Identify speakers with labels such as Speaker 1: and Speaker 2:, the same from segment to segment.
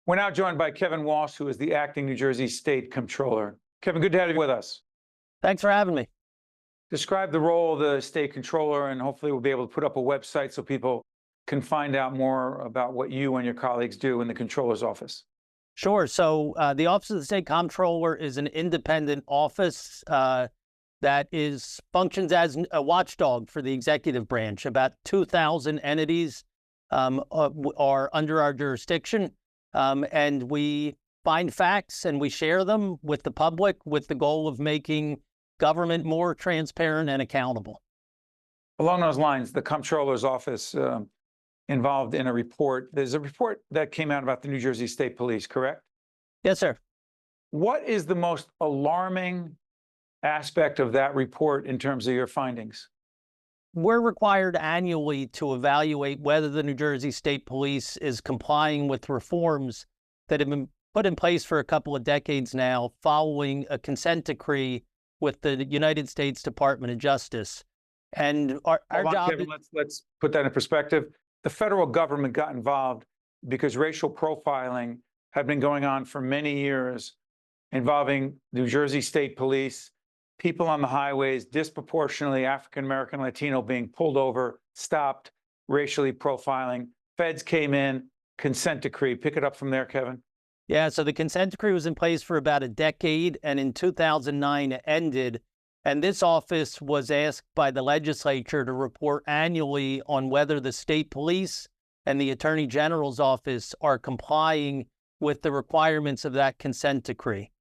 Speaker 1: We're now joined by Kevin Walsh, who is the acting New Jersey State Comptroller. Kevin, good to have you with us.
Speaker 2: Thanks for having me.
Speaker 1: Describe the role of the State Comptroller, and hopefully we'll be able to put up a website so people can find out more about what you and your colleagues do in the Comptroller's office.
Speaker 2: Sure. So the Office of the State Comptroller is an independent office that functions as a watchdog for the executive branch. About 2,000 entities are under our jurisdiction, and we find facts and we share them with the public with the goal of making government more transparent and accountable.
Speaker 1: Along those lines, the Comptroller's office involved in a report. There's a report that came out about the New Jersey State Police, correct?
Speaker 2: Yes, sir.
Speaker 1: What is the most alarming aspect of that report in terms of your findings?
Speaker 2: We're required annually to evaluate whether the New Jersey State Police is complying with reforms that have been put in place for a couple of decades now following a consent decree with the United States Department of Justice. And our job...
Speaker 1: Kevin, let's put that in perspective. The federal government got involved because racial profiling had been going on for many years, involving New Jersey State Police, people on the highways, disproportionately African-American, Latino, being pulled over, stopped, racially profiling. Feds came in, consent decree. Pick it up from there, Kevin.
Speaker 2: Yeah, so the consent decree was in place for about a decade, and in 2009 it ended. And this office was asked by the legislature to report annually on whether the state police and the Attorney General's office are complying with the requirements of that consent decree.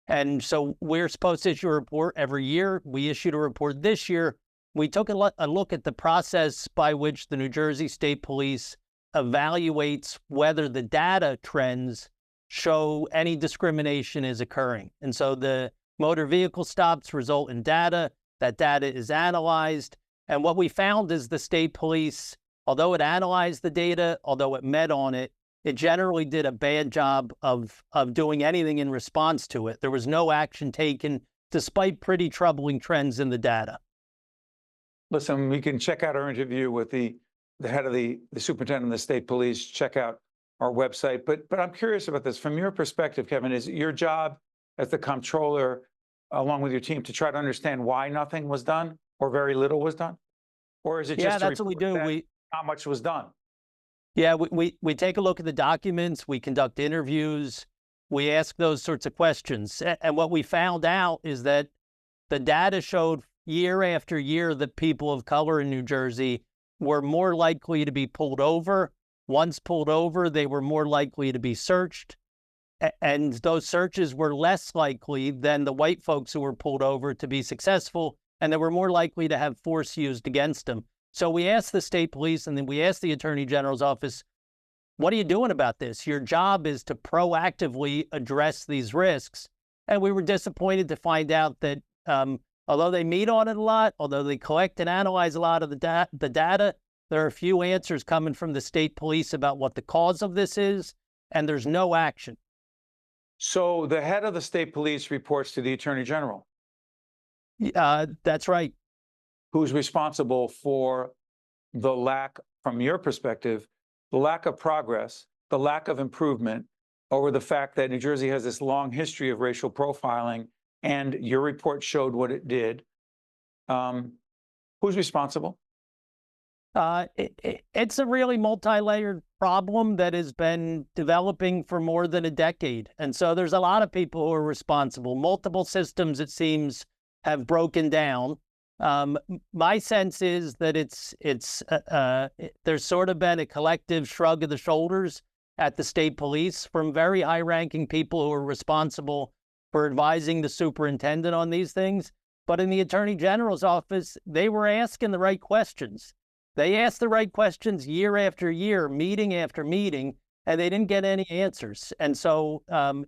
Speaker 2: And so we're supposed to issue a report every year. We issued a report this year. We took a look at the process by which the New Jersey State Police evaluates whether the data trends show any discrimination is occurring. And so the motor vehicle stops result in data. That data is analyzed. And what we found is the state police, although it analyzed the data, although it met on it, it generally did a bad job of doing anything in response to it. There was no action taken, despite pretty troubling trends in the data.
Speaker 1: Listen, we can check out our interview with the head of the superintendent of the state police, check out our website. But I'm curious about this. From your perspective, Kevin, is it your job as the comptroller, along with your team, to try to understand why nothing was done or very little was done? Or is it just
Speaker 2: that's what we do.
Speaker 1: How much was done?
Speaker 2: Yeah, we take a look at the documents, we conduct interviews, we ask those sorts of questions. And what we found out is that the data showed year after year that people of color in New Jersey were more likely to be pulled over. Once pulled over, they were more likely to be searched. And those searches were less likely than the white folks who were pulled over to be successful, and they were more likely to have force used against them. So we asked the state police, and then we asked the Attorney General's office, what are you doing about this? Your job is to proactively address these risks. And we were disappointed to find out that although they meet on it a lot, although they collect and analyze a lot of the data, there are a few answers coming from the state police about what the cause of this is, and there's no action.
Speaker 1: So the head of the state police reports to the Attorney General.
Speaker 2: That's right.
Speaker 1: Who's responsible for the lack, from your perspective, the lack of progress, the lack of improvement over the fact that New Jersey has this long history of racial profiling, and your report showed what it did. Who's responsible?
Speaker 2: It's a really multi-layered problem that has been developing for more than a decade. And so there's a lot of people who are responsible. Multiple systems, it seems, have broken down. My sense is that there's sort of been a collective shrug of the shoulders at the state police from very high-ranking people who are responsible for advising the superintendent on these things. But in the Attorney General's office, they were asking the right questions. They asked the right questions year after year, meeting after meeting, and they didn't get any answers. And so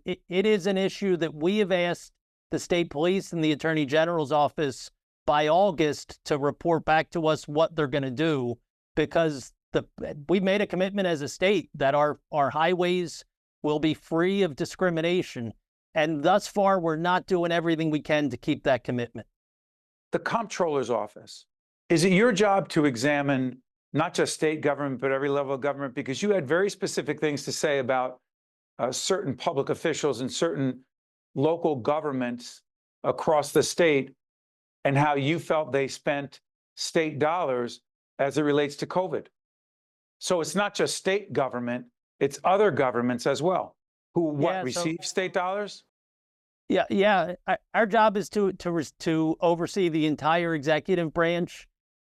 Speaker 2: it is an issue that we have asked the state police and the Attorney General's office by August to report back to us what they're going to do, because we made a commitment as a state that our highways will be free of discrimination. And thus far, we're not doing everything we can to keep that commitment.
Speaker 1: The Comptroller's office, is it your job to examine not just state government, but every level of government? Because you had very specific things to say about certain public officials and certain local governments across the state and how you felt they spent state dollars as it relates to COVID. So it's not just state government, it's other governments as well who receive state dollars?
Speaker 2: Yeah. Our job is to oversee the entire executive branch,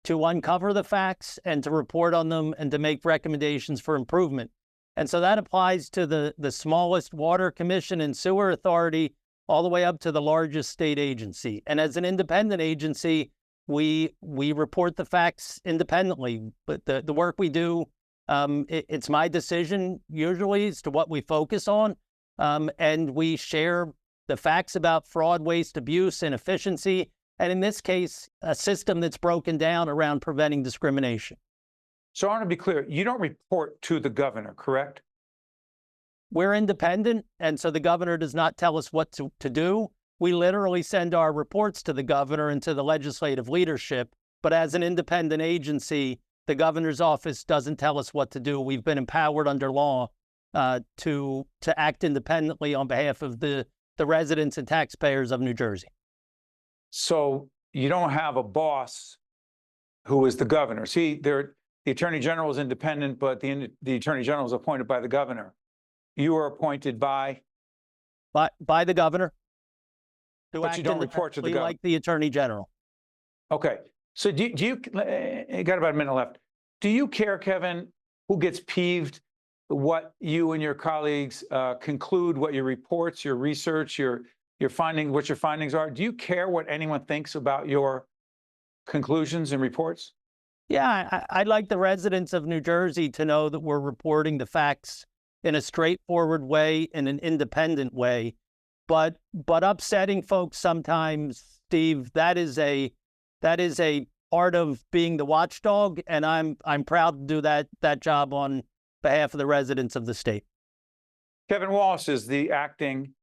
Speaker 2: to uncover the facts and to report on them and to make recommendations for improvement. And so that applies to the smallest water commission and sewer authority all the way up to the largest state agency. And as an independent agency, we report the facts independently. But the work we do, it's my decision usually as to what we focus on. And we share the facts about fraud, waste, abuse, and efficiency. And in this case, a system that's broken down around preventing discrimination.
Speaker 1: So I want to be clear, you don't report to the governor, correct?
Speaker 2: We're independent, and so the governor does not tell us what to do. We literally send our reports to the governor and to the legislative leadership, but as an independent agency, the governor's office doesn't tell us what to do. We've been empowered under law to act independently on behalf of the residents and taxpayers of New Jersey.
Speaker 1: So you don't have a boss who is the governor. See, the Attorney General is independent, but the Attorney General is appointed by the governor. You are appointed by
Speaker 2: the governor.
Speaker 1: But you don't report to the governor.
Speaker 2: Like the Attorney General.
Speaker 1: Okay. So do you got about a minute left. Do you care, Kevin, who gets peeved, what you and your colleagues conclude, what your reports, your research, your findings, what your findings are? Do you care what anyone thinks about your conclusions and reports?
Speaker 2: Yeah, I'd like the residents of New Jersey to know that we're reporting the facts in a straightforward way, in an independent way. But upsetting folks sometimes, Steve, that is a part of being the watchdog, and I'm proud to do that job on behalf of the residents of the state.
Speaker 1: Kevin Walsh is the acting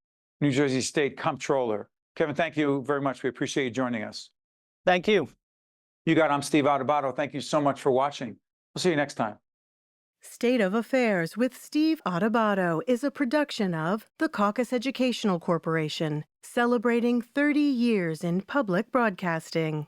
Speaker 1: New Jersey State Comptroller. Kevin, thank you very much. We appreciate you joining us.
Speaker 2: Thank you.
Speaker 1: I'm Steve Adubato. Thank you so much for watching. We'll see you next time.
Speaker 3: State of Affairs with Steve Adubato is a production of the Caucus Educational Corporation, celebrating 30 years in public broadcasting.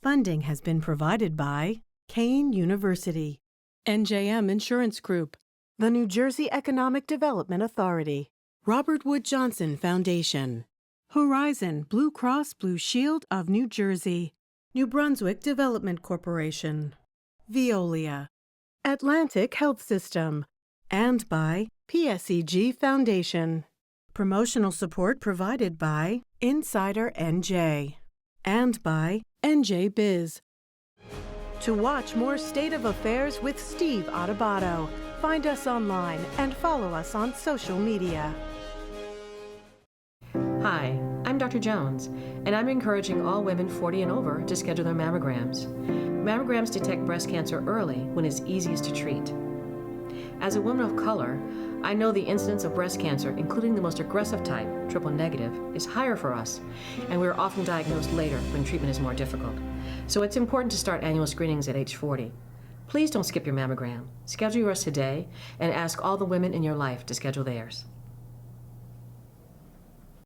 Speaker 3: Funding has been provided by Kane University, NJM Insurance Group, the New Jersey Economic Development Authority, Robert Wood Johnson Foundation, Horizon Blue Cross Blue Shield of New Jersey, New Brunswick Development Corporation, Veolia, Atlantic Health System, and by PSEG Foundation. Promotional support provided by Insider NJ and by NJ Biz. To watch more State of Affairs with Steve Adubato, find us online and follow us on social media.
Speaker 4: Hi, I'm Dr. Jones, and I'm encouraging all women 40 and over to schedule their mammograms. Mammograms detect breast cancer early when it's easiest to treat. As a woman of color, I know the incidence of breast cancer, including the most aggressive type, triple negative, is higher for us, and we're often diagnosed later when treatment is more difficult. So it's important to start annual screenings at age 40. Please don't skip your mammogram. Schedule yours today and ask all the women in your life to schedule theirs.